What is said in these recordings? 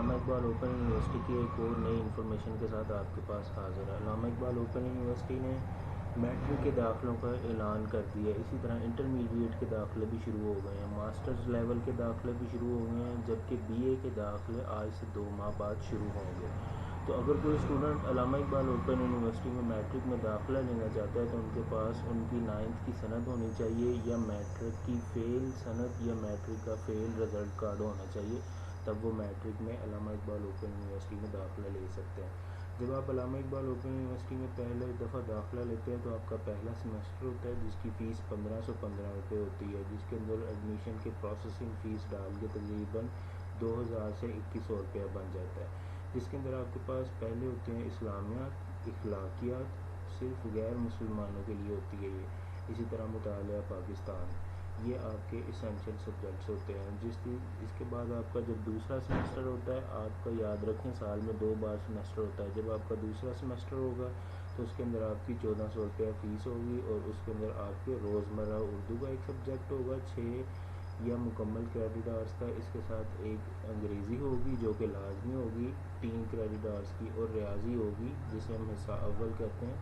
علامہ Iqbal open university کی ایک اور نئی انفارمیشن کے ساتھ آپ کے پاس حاضر ہے۔ علامہ اقبال اوپن یونیورسٹی نے میٹرک کے داخلوں کا اعلان کر دیا۔ اسی طرح انٹرمیڈیٹ کے داخلے بھی شروع ہو گئے ہیں، ماسٹرز لیول کے داخلے بھی شروع ہو گئے ہیں، جبکہ بی اے کے داخلے آج سے 2 ماہ بعد شروع ہوں گے۔ تو اگر کوئی اسٹوڈنٹ علامہ اقبال اوپن یونیورسٹی میں میٹرک میں داخلہ لینا چاہتا ہے تو ان کے پاس ان کی 9th کی سند ہونی چاہیے، یا میٹرک کی فیل سند، یا میٹرک کا فیل رزلٹ کارڈ ہونا چاہیے، تب وہ میٹرک میں علامہ اقبال اوپن یونیورسٹی میں داخلہ لے سکتے ہیں۔ جب آپ علامہ اقبال اوپن یونیورسٹی میں پہلے دفعہ داخلہ لیتے ہیں تو آپ کا پہلا سیمسٹر ہوتا ہے، جس کی فیس 1515 روپے ہوتی ہے، جس کے اندر ایڈمیشن کے پروسیسنگ فیس ڈال کے تقریباً 2000 سے 2100 روپیہ بن جاتا ہے، جس کے اندر آپ کے پاس پہلے ہوتے ہیں اسلامیات، اخلاقیات، صرف غیر مسلمانوں کے لیے ہوتی ہے یہ، اسی طرح مطالعہ پاکستان، یہ آپ کے اسینشل سبجیکٹس ہوتے ہیں۔ اس کے بعد آپ کا جب دوسرا سیمسٹر ہوتا ہے، آپ کا یاد رکھیں سال میں 2 بار سیمسٹر ہوتا ہے، جب آپ کا دوسرا سیمسٹر ہوگا تو اس کے اندر آپ کی 1400 روپیہ فیس ہوگی، اور اس کے اندر آپ کے روزمرہ اردو کا ایک سبجیکٹ ہوگا 6 یا مکمل کریڈٹ آورس کا، اس کے ساتھ ایک انگریزی ہوگی جو کہ لازمی ہوگی 3 کریڈٹ آورس کی، اور ریاضی ہوگی جسے ہم حصہ اول کہتے ہیں،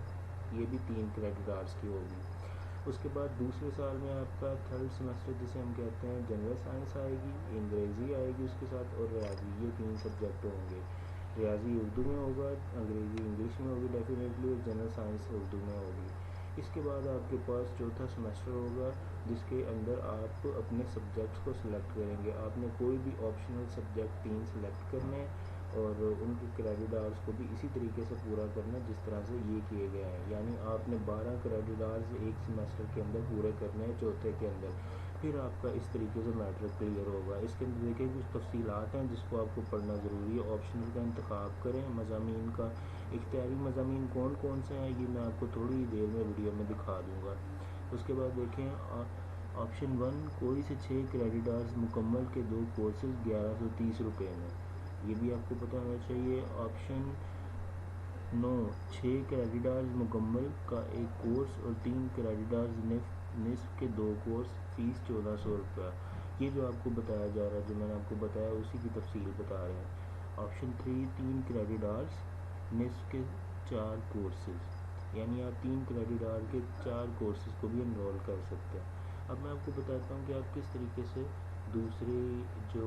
یہ بھی 3 کریڈٹ آورس کی ہوگی۔ اس کے بعد دوسرے سال میں آپ کا تھرڈ سیمسٹر جسے ہم کہتے ہیں جنرل سائنس آئے گی، انگریزی آئے گی اس کے ساتھ، اور ریاضی، یہ 3 سبجیکٹ ہوں گے۔ ریاضی اردو میں ہوگا، انگریزی انگلش میں ہوگی ڈیفینیٹلی، اور جنرل سائنس اردو میں ہوگی۔ اس کے بعد آپ کے پاس چوتھا سیمسٹر ہوگا، جس کے اندر آپ اپنے سبجیکٹس کو سلیکٹ کریں گے۔ آپ نے کوئی بھی آپشنل سبجیکٹ 3 سلیکٹ کرنے ہیں، اور ان کے کریڈٹ آورس کو بھی اسی طریقے سے پورا کرنا ہے جس طرح سے یہ کیے گئے ہیں، یعنی آپ نے 12 کریڈٹ آورس ایک سیمسٹر کے اندر پورے کرنے ہیں چوتھے کے اندر، پھر آپ کا اس طریقے سے میٹرک کلیئر ہوگا۔ اس کے اندر دیکھیں کچھ تفصیلات ہیں جس کو آپ کو پڑھنا ضروری ہے۔ آپشنل کا انتخاب کریں، مضامین کا اختیاری مضامین کون کون سے ہیں یہ میں آپ کو تھوڑی دیر میں ویڈیو میں دکھا دوں گا۔ اس کے بعد دیکھیں آپشن 1، کوئی سے 6 کریڈٹ آورس مکمل کے 2 کورسز 1130 روپے میں، یہ بھی آپ کو پتہ ہونا چاہیے۔ آپشن 9، 6 کریڈٹ آورس مکمل کا ایک کورس اور 3 کریڈٹ آورس نصف کے 2 کورس، فیس 1400 روپیہ، یہ جو آپ کو بتایا جا رہا ہے، جو میں نے آپ کو بتایا اسی کی تفصیل بتا رہے ہیں۔ آپشن 3، 3 کریڈٹ آورس نصف کے 4 کورسز، یعنی آپ 3 کریڈٹ آور کے 4 کورسز کو بھی انرول کر سکتے ہیں۔ اب میں آپ کو بتاتا ہوں کہ آپ کس طریقے سے دوسری جو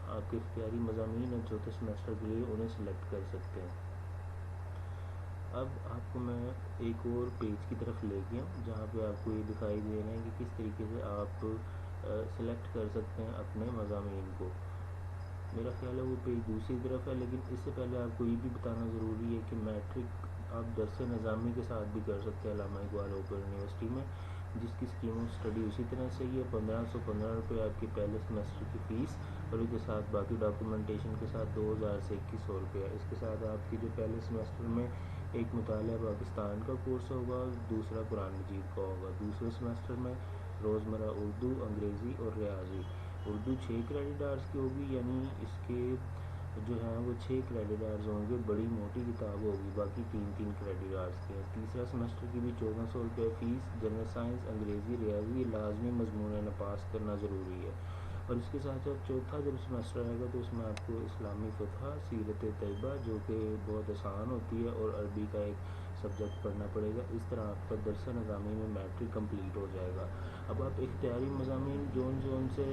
آپ کے اختیاری مضامین ہیں چوتھے سیمسٹر کے لیے انہیں سلیکٹ کر سکتے ہیں۔ اب آپ کو میں ایک اور پیج کی طرف لے گیا جہاں پہ آپ کو یہ دکھائی دے رہے ہیں کہ کس طریقے سے آپ سلیکٹ کر سکتے ہیں اپنے مضامین کو۔ میرا خیال ہے وہ پیج دوسری طرف ہے، لیکن اس سے پہلے آپ کو یہ بھی بتانا ضروری ہے کہ میٹرک آپ درس نظامی کے ساتھ بھی کر سکتے ہیں علامہ اقبال اوپن یونیورسٹی میں، جس کی اسکیم آف اسٹڈی اسی طرح سے ہی ہے۔ 1515 روپے آپ کی پہلے سیمسٹر کی فیس، اور اس کے ساتھ باقی ڈاکومنٹیشن کے ساتھ 2000 سے 2100 روپیہ۔ اس کے ساتھ آپ کی جو پہلے سیمسٹر میں ایک مطالعہ پاکستان کا کورس ہوگا، دوسرا قرآن مجید کا ہوگا۔ دوسرے سیمسٹر میں روزمرہ اردو، انگریزی اور ریاضی۔ اردو 6 کریڈٹ آورس کی ہوگی، یعنی اس کے جو ہیں وہ 6 کریڈٹ آورس ہوں گے، بڑی موٹی کتاب ہوگی، باقی 3 کریڈٹ آورس کے ہیں۔ تیسرا سیمسٹر کی بھی 1400 روپے فیس، جنرل سائنس، انگریزی، ریاضی لازمی مضمون ہے، پاس کرنا ضروری ہے۔ اور اس کے ساتھ ساتھ چوتھا جب سیمسٹر آئے گا تو اس میں آپ کو اسلامی فقہ، سیرت طیبہ جو کہ بہت آسان ہوتی ہے، اور عربی کا ایک سبجیکٹ پڑھنا پڑے گا۔ اس طرح آپ کا درس نظامی میں میٹرک کمپلیٹ ہو جائے گا۔ اب آپ اختیاری مضامین جون سے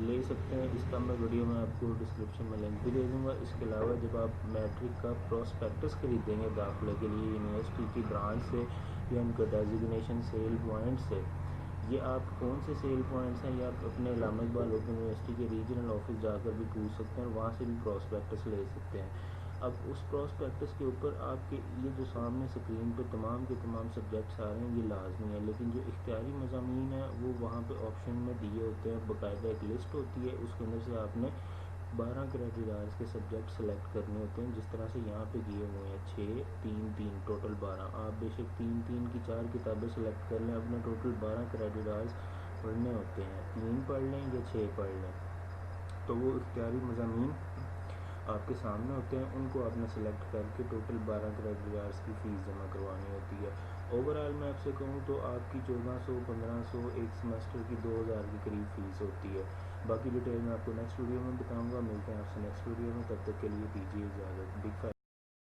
لے سکتے ہیں، اس کا میں ویڈیو میں آپ کو ڈسکرپشن میں لنک بھی دے دوں گا۔ اس کے علاوہ جب آپ میٹرک کا پراسپیکٹس خریدیں گے داخلے کے لیے یونیورسٹی کی برانچ سے یا ان کا ڈیزیگنیشن سیل پوائنٹ سے، یہ آپ کون سے سیل پوائنٹس ہیں یہ آپ اپنے علامہ اقبال اوپن یونیورسٹی کے ریجنل آفس جا کر بھی پوچھ سکتے ہیں، اور وہاں سے بھی پراسپیکٹس لے سکتے ہیں۔ اب اس پراسپیکٹس کے اوپر آپ کے یہ جو سامنے اسکرین پہ تمام کے تمام سبجیکٹس آ رہے ہیں یہ لازمی ہے، لیکن جو اختیاری مضامین ہیں وہ وہاں پہ آپشن میں دیے ہوتے ہیں، باقاعدہ ایک لسٹ ہوتی ہے، اس کے اندر سے آپ نے 12 کریڈٹ آورس کے سبجیکٹ سلیکٹ کرنے ہوتے ہیں، جس طرح سے یہاں پہ دیے ہوئے ہیں 6 3 3 ٹوٹل 12۔ آپ بے شک 3 3 کی 4 کتابیں سلیکٹ کر لیں، اپنے ٹوٹل 12 کریڈٹ آورس پڑھنے ہوتے ہیں، 3 پڑھ لیں یا 6 پڑھ لیں، تو وہ اختیاری مضامین آپ کے سامنے ہوتے ہیں، ان کو آپ نے سلیکٹ کر کے ٹوٹل 12 کریڈٹ آورس کی فیس جمع کروانی ہوتی ہے۔ اوورآل میں آپ سے کہوں تو آپ کی 1400 1500 ایک سیمسٹر کی 2000 کے قریب فیس ہوتی ہے۔ باقی ڈیٹیل میں آپ کو نیکسٹ ویڈیو میں بتاؤں گا. ملتے ہیں آپ سے نیکسٹ ویڈیو میں, تب تک کے لیے دیجیے اجازت. بگ